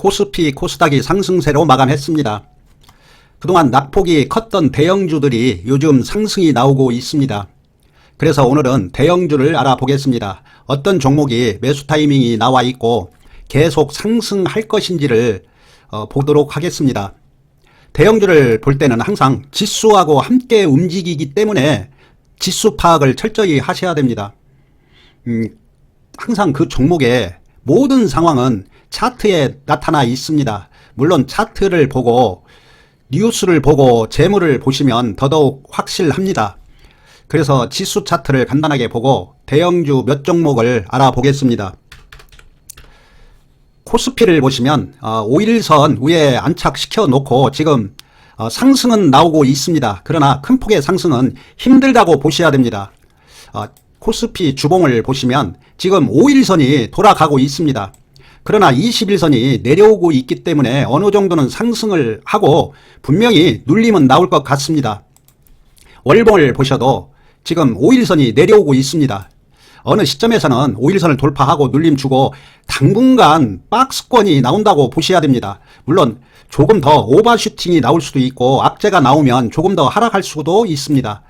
코스피, 코스닥이 상승세로 마감했습니다. 그동안 낙폭이 컸던 대형주들이 요즘 상승이 나오고 있습니다. 그래서 오늘은 대형주를 알아보겠습니다. 어떤 종목이 매수 타이밍이 나와 있고 계속 상승할 것인지를 보도록 하겠습니다. 대형주를 볼 때는 항상 지수하고 함께 움직이기 때문에 지수 파악을 철저히 하셔야 됩니다. 항상 그 종목의 모든 상황은 차트에 나타나 있습니다. 물론 차트를 보고 뉴스를 보고 재물을 보시면 더더욱 확실합니다. 그래서 지수 차트를 간단하게 보고 대형주 몇 종목을 알아보겠습니다. 코스피를 보시면 5일선 위에 안착시켜 놓고 지금 상승은 나오고 있습니다. 그러나 큰 폭의 상승은 힘들다고 보셔야 됩니다. 코스피 주봉을 보시면 지금 5일선이 돌아가고 있습니다. 그러나 21선이 내려오고 있기 때문에 어느 정도는 상승을 하고 분명히 눌림은 나올 것 같습니다. 월봉을 보셔도 지금 5일선이 내려오고 있습니다. 어느 시점에서는 5일선을 돌파하고 눌림 주고 당분간 박스권이 나온다고 보셔야 됩니다. 물론 조금 더 오버슈팅이 나올 수도 있고 악재가 나오면 조금 더 하락할 수도 있습니다.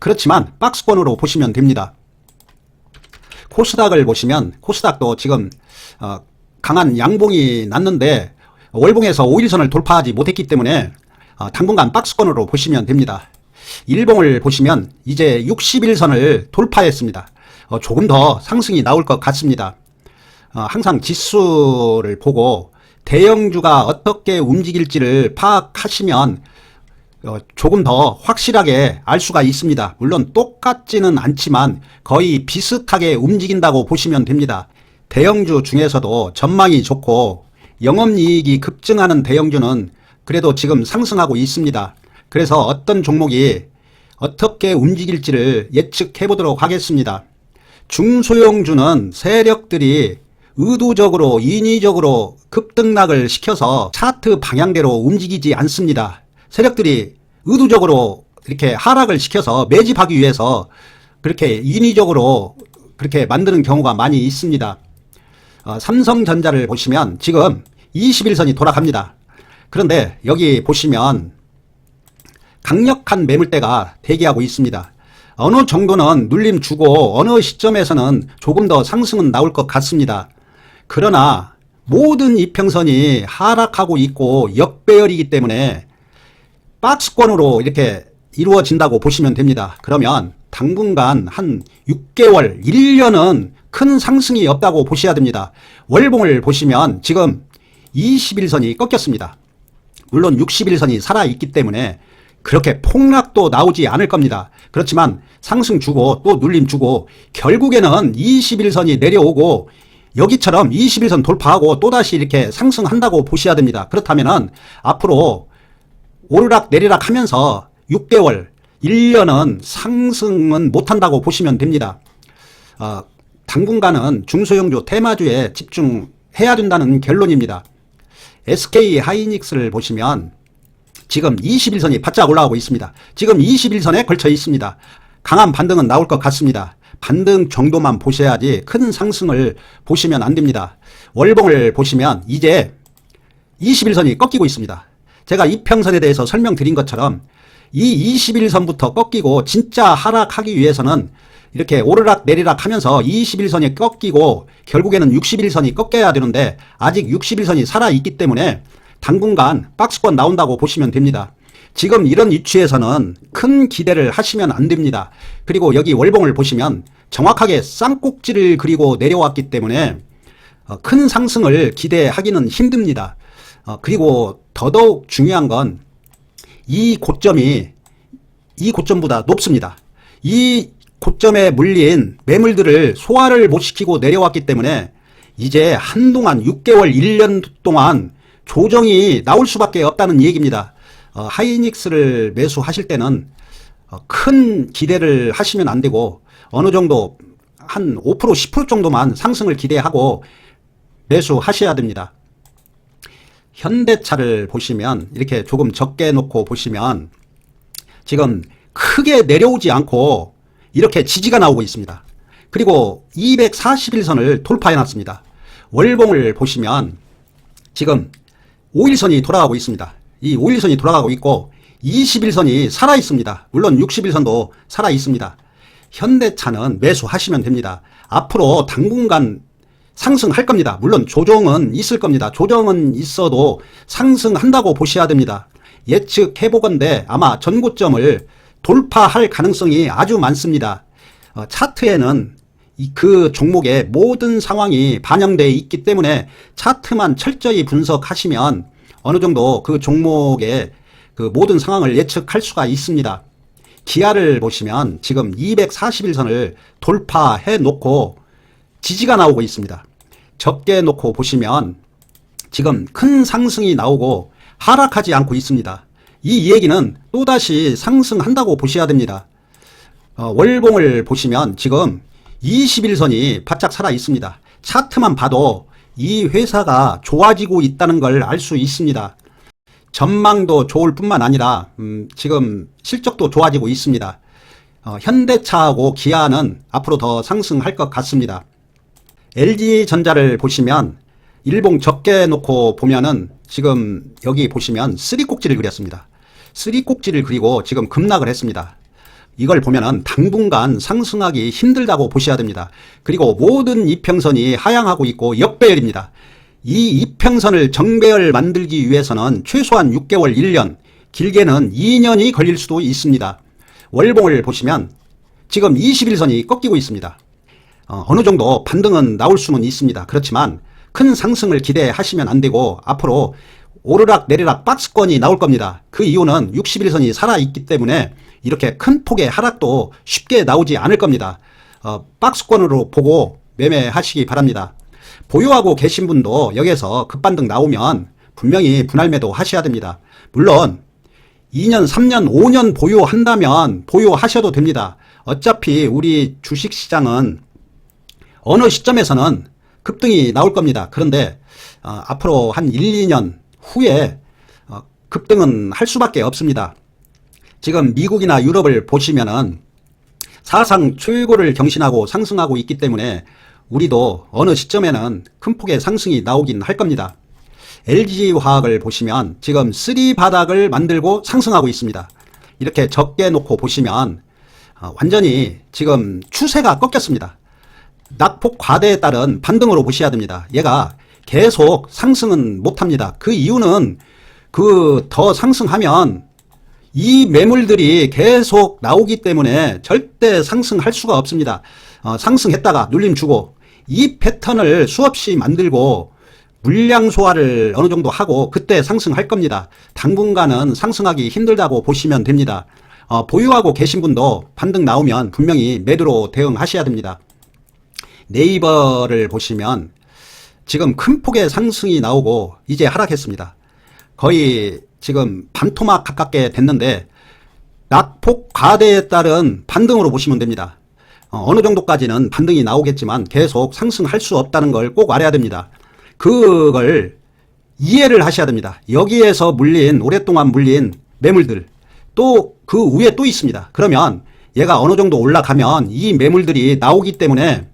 그렇지만 박스권으로 보시면 됩니다. 코스닥을 보시면 코스닥도 지금 강한 양봉이 났는데 월봉에서 5일선을 돌파하지 못했기 때문에 당분간 박스권으로 보시면 됩니다. 일봉을 보시면 이제 60일선을 돌파했습니다. 조금 더 상승이 나올 것 같습니다. 항상 지수를 보고 대형주가 어떻게 움직일지를 파악하시면 조금 더 확실하게 알 수가 있습니다. 물론 똑같지는 않지만 거의 비슷하게 움직인다고 보시면 됩니다. 대형주 중에서도 전망이 좋고 영업이익이 급증하는 대형주는 그래도 지금 상승하고 있습니다. 그래서 어떤 종목이 어떻게 움직일지를 예측해 보도록 하겠습니다. 중소형주는 세력들이 의도적으로 인위적으로 급등락을 시켜서 차트 방향대로 움직이지 않습니다. 세력들이 의도적으로 이렇게 하락을 시켜서 매집하기 위해서 그렇게 인위적으로 그렇게 만드는 경우가 많이 있습니다. 삼성전자를 보시면 지금 21선이 돌아갑니다. 그런데 여기 보시면 강력한 매물대가 대기하고 있습니다. 어느 정도는 눌림 주고 어느 시점에서는 조금 더 상승은 나올 것 같습니다. 그러나 모든 이평선이 하락하고 있고 역배열이기 때문에 박스권으로 이렇게 이루어진다고 보시면 됩니다. 그러면 당분간 한 6개월, 1년은 큰 상승이 없다고 보셔야 됩니다. 월봉을 보시면 지금 21선이 꺾였습니다. 물론 61선이 살아있기 때문에 그렇게 폭락도 나오지 않을 겁니다. 그렇지만 상승 주고 또 눌림 주고 결국에는 21선이 내려오고 여기처럼 21선 돌파하고 또다시 이렇게 상승한다고 보셔야 됩니다. 그렇다면 앞으로 오르락 내리락 하면서 6개월, 1년은 상승은 못한다고 보시면 됩니다. 당분간은 중소형주 테마주에 집중해야 된다는 결론입니다. SK 하이닉스를 보시면 지금 21선이 바짝 올라오고 있습니다. 지금 21선에 걸쳐 있습니다. 강한 반등은 나올 것 같습니다. 반등 정도만 보셔야지 큰 상승을 보시면 안 됩니다. 월봉을 보시면 이제 21선이 꺾이고 있습니다. 제가 이평선에 대해서 설명드린 것처럼 이 21선부터 꺾이고 진짜 하락하기 위해서는 이렇게 오르락 내리락 하면서 21선이 꺾이고 결국에는 61선이 꺾여야 되는데 아직 61선이 살아있기 때문에 당분간 박스권 나온다고 보시면 됩니다. 지금 이런 위치에서는 큰 기대를 하시면 안 됩니다. 그리고 여기 월봉을 보시면 정확하게 쌍꼭지를 그리고 내려왔기 때문에 큰 상승을 기대하기는 힘듭니다. 그리고 더더욱 중요한 건 이 고점이 이 고점보다 높습니다. 이 고점에 물린 매물들을 소화를 못 시키고 내려왔기 때문에 이제 한동안 6개월 1년 동안 조정이 나올 수밖에 없다는 얘기입니다. 하이닉스를 매수하실 때는 큰 기대를 하시면 안 되고 어느 정도 한 5% 10% 정도만 상승을 기대하고 매수하셔야 됩니다. 현대차를 보시면 이렇게 조금 적게 놓고 보시면 지금 크게 내려오지 않고 이렇게 지지가 나오고 있습니다. 그리고 241선을 돌파해 놨습니다. 월봉을 보시면 지금 5일선이 돌아가고 있습니다. 이 5일선이 돌아가고 있고 21선이 살아 있습니다. 물론 60일선도 살아 있습니다. 현대차는 매수하시면 됩니다. 앞으로 당분간 상승할 겁니다. 물론 조정은 있을 겁니다. 조정은 있어도 상승한다고 보셔야 됩니다. 예측해보건대 아마 전고점을 돌파할 가능성이 아주 많습니다. 차트에는 그 종목의 모든 상황이 반영되어 있기 때문에 차트만 철저히 분석하시면 어느 정도 그 종목의 그 모든 상황을 예측할 수가 있습니다. 기아를 보시면 지금 241선을 돌파해 놓고 지지가 나오고 있습니다. 적게 놓고 보시면 지금 큰 상승이 나오고 하락하지 않고 있습니다. 이 얘기는 또다시 상승한다고 보셔야 됩니다. 월봉을 보시면 지금 21선이 바짝 살아 있습니다. 차트만 봐도 이 회사가 좋아지고 있다는 걸 알 수 있습니다. 전망도 좋을 뿐만 아니라 지금 실적도 좋아지고 있습니다. 현대차하고 기아는 앞으로 더 상승할 것 같습니다. LG전자를 보시면 일봉 적게 놓고 보면은 지금 여기 보시면 쓰리꼭지를 그렸습니다. 쓰리꼭지를 그리고 지금 급락을 했습니다. 이걸 보면은 당분간 상승하기 힘들다고 보셔야 됩니다. 그리고 모든 이평선이 하향하고 있고 역배열입니다. 이 이평선을 정배열 만들기 위해서는 최소한 6개월, 1년, 길게는 2년이 걸릴 수도 있습니다. 월봉을 보시면 지금 21선이 꺾이고 있습니다. 어느 정도 반등은 나올 수는 있습니다. 그렇지만 큰 상승을 기대하시면 안 되고 앞으로 오르락 내리락 박스권이 나올 겁니다. 그 이유는 61선이 살아있기 때문에 이렇게 큰 폭의 하락도 쉽게 나오지 않을 겁니다. 박스권으로 보고 매매하시기 바랍니다. 보유하고 계신 분도 여기에서 급반등 나오면 분명히 분할 매도 하셔야 됩니다. 물론 2년, 3년, 5년 보유한다면 보유하셔도 됩니다. 어차피 우리 주식시장은 어느 시점에서는 급등이 나올 겁니다. 그런데 앞으로 한 1, 2년 후에 급등은 할 수밖에 없습니다. 지금 미국이나 유럽을 보시면은 사상 최고를 경신하고 상승하고 있기 때문에 우리도 어느 시점에는 큰 폭의 상승이 나오긴 할 겁니다. LG화학을 보시면 지금 3바닥을 만들고 상승하고 있습니다. 이렇게 적게 놓고 보시면 완전히 지금 추세가 꺾였습니다. 낙폭 과대에 따른 반등으로 보셔야 됩니다. 얘가 계속 상승은 못합니다. 그 이유는 더 상승하면 이 매물들이 계속 나오기 때문에 절대 상승할 수가 없습니다. 상승했다가 눌림 주고 이 패턴을 수없이 만들고 물량 소화를 어느 정도 하고 그때 상승할 겁니다. 당분간은 상승하기 힘들다고 보시면 됩니다. 보유하고 계신 분도 반등 나오면 분명히 매도로 대응하셔야 됩니다. 네이버를 보시면 지금 큰 폭의 상승이 나오고 이제 하락했습니다. 거의 지금 반토막 가깝게 됐는데 낙폭 과대에 따른 반등으로 보시면 됩니다. 어느 정도까지는 반등이 나오겠지만 계속 상승할 수 없다는 걸 꼭 알아야 됩니다. 그걸 이해를 하셔야 됩니다. 여기에서 오랫동안 물린 매물들 또 그 위에 또 있습니다. 그러면 얘가 어느 정도 올라가면 이 매물들이 나오기 때문에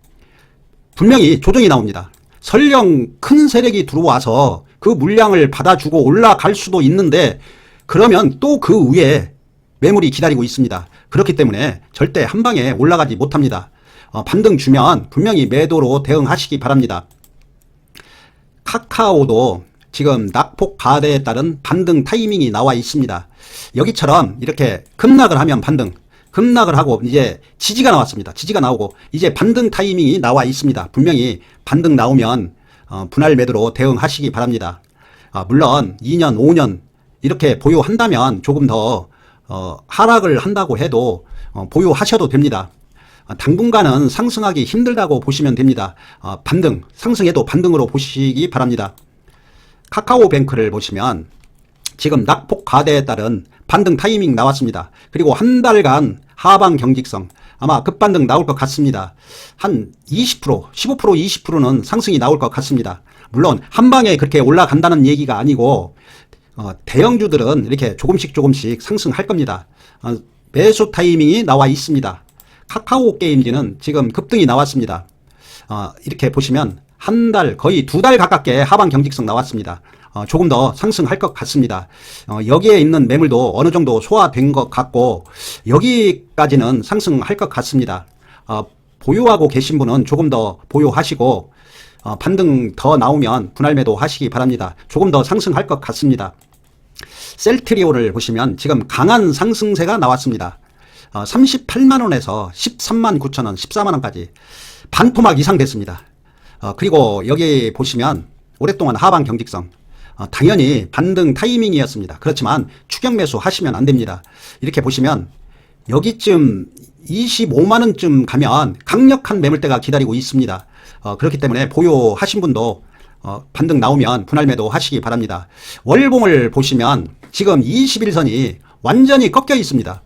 분명히 조정이 나옵니다. 설령 큰 세력이 들어와서 그 물량을 받아주고 올라갈 수도 있는데 그러면 또 그 위에 매물이 기다리고 있습니다. 그렇기 때문에 절대 한 방에 올라가지 못합니다. 반등 주면 분명히 매도로 대응하시기 바랍니다. 카카오도 지금 낙폭 과대에 따른 반등 타이밍이 나와 있습니다. 여기처럼 이렇게 급락을 하면 반등, 급락을 하고 이제 지지가 나왔습니다. 지지가 나오고 이제 반등 타이밍이 나와 있습니다. 분명히 반등 나오면 분할 매도로 대응하시기 바랍니다. 물론 2년, 5년 이렇게 보유한다면 조금 더 하락을 한다고 해도 보유하셔도 됩니다. 당분간은 상승하기 힘들다고 보시면 됩니다. 반등, 상승해도 반등으로 보시기 바랍니다. 카카오뱅크를 보시면 지금 낙폭 과대에 따른 반등 타이밍 나왔습니다. 그리고 한 달간 하방 경직성 아마 급반등 나올 것 같습니다. 한 20%, 15%, 20%는 상승이 나올 것 같습니다. 물론 한 방에 그렇게 올라간다는 얘기가 아니고 대형주들은 이렇게 조금씩 상승할 겁니다. 매수 타이밍이 나와 있습니다. 카카오 게임즈는 지금 급등이 나왔습니다. 이렇게 보시면 한 달, 거의 2달 가깝게 하방 경직성 나왔습니다. 조금 더 상승할 것 같습니다. 여기에 있는 매물도 어느 정도 소화된 것 같고 여기까지는 상승할 것 같습니다. 보유하고 계신 분은 조금 더 보유하시고 반등 더 나오면 분할 매도 하시기 바랍니다. 조금 더 상승할 것 같습니다. 셀트리온을 보시면 지금 강한 상승세가 나왔습니다. 38만원에서 13만 9천원, 14만원까지 반토막 이상 됐습니다. 그리고 여기 보시면 오랫동안 하방 경직성, 당연히 반등 타이밍이었습니다. 그렇지만 추격 매수 하시면 안 됩니다. 이렇게 보시면 여기쯤 25만원쯤 가면 강력한 매물대가 기다리고 있습니다. 그렇기 때문에 보유하신 분도 반등 나오면 분할 매도 하시기 바랍니다. 월봉을 보시면 지금 21선이 완전히 꺾여 있습니다.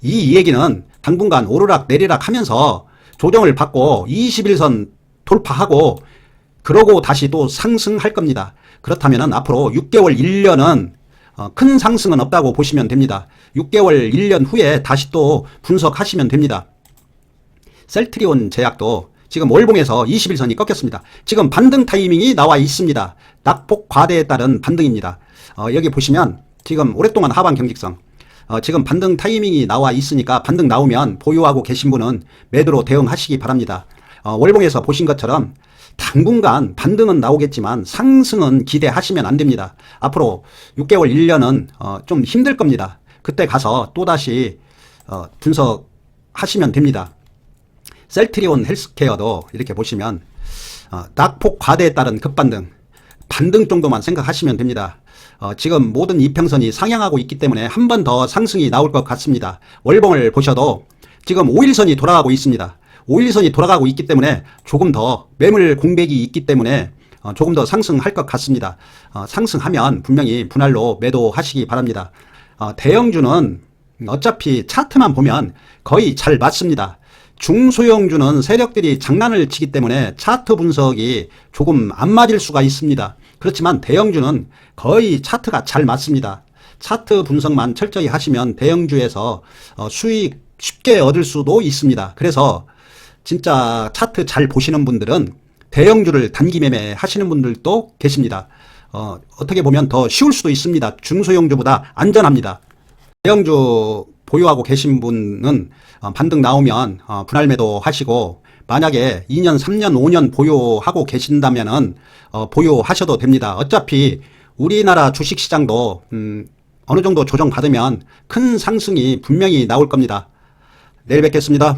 이 얘기는 당분간 오르락 내리락 하면서 조정을 받고 21선 돌파하고 그러고 다시 또 상승할 겁니다. 그렇다면 앞으로 6개월 1년은 큰 상승은 없다고 보시면 됩니다. 6개월 1년 후에 다시 또 분석하시면 됩니다. 셀트리온 제약도 지금 월봉에서 21선이 꺾였습니다. 지금 반등 타이밍이 나와 있습니다. 낙폭 과대에 따른 반등입니다. 여기 보시면 지금 오랫동안 하방 경직성, 지금 반등 타이밍이 나와 있으니까 반등 나오면 보유하고 계신 분은 매도로 대응하시기 바랍니다. 월봉에서 보신 것처럼 당분간 반등은 나오겠지만 상승은 기대하시면 안 됩니다. 앞으로 6개월 1년은 좀 힘들 겁니다. 그때 가서 또다시 분석하시면 됩니다. 셀트리온 헬스케어도 이렇게 보시면 낙폭 과대에 따른 급반등, 반등 정도만 생각하시면 됩니다. 지금 모든 이평선이 상향하고 있기 때문에 한 번 더 상승이 나올 것 같습니다. 월봉을 보셔도 지금 5일선이 돌아가고 있습니다. 5일선이 돌아가고 있기 때문에 조금 더 매물 공백이 있기 때문에 조금 더 상승할 것 같습니다. 상승하면 분명히 분할로 매도하시기 바랍니다. 대형주는 어차피 차트만 보면 거의 잘 맞습니다. 중소형주는 세력들이 장난을 치기 때문에 차트 분석이 조금 안 맞을 수가 있습니다. 그렇지만 대형주는 거의 차트가 잘 맞습니다. 차트 분석만 철저히 하시면 대형주에서 수익 쉽게 얻을 수도 있습니다. 그래서 진짜 차트 잘 보시는 분들은 대형주를 단기 매매 하시는 분들도 계십니다. 어떻게 보면 더 쉬울 수도 있습니다. 중소형주보다 안전합니다. 대형주 보유하고 계신 분은 반등 나오면 분할 매도 하시고, 만약에 2년, 3년, 5년 보유하고 계신다면은 보유하셔도 됩니다. 어차피 우리나라 주식시장도 어느 정도 조정받으면 큰 상승이 분명히 나올 겁니다. 내일 뵙겠습니다.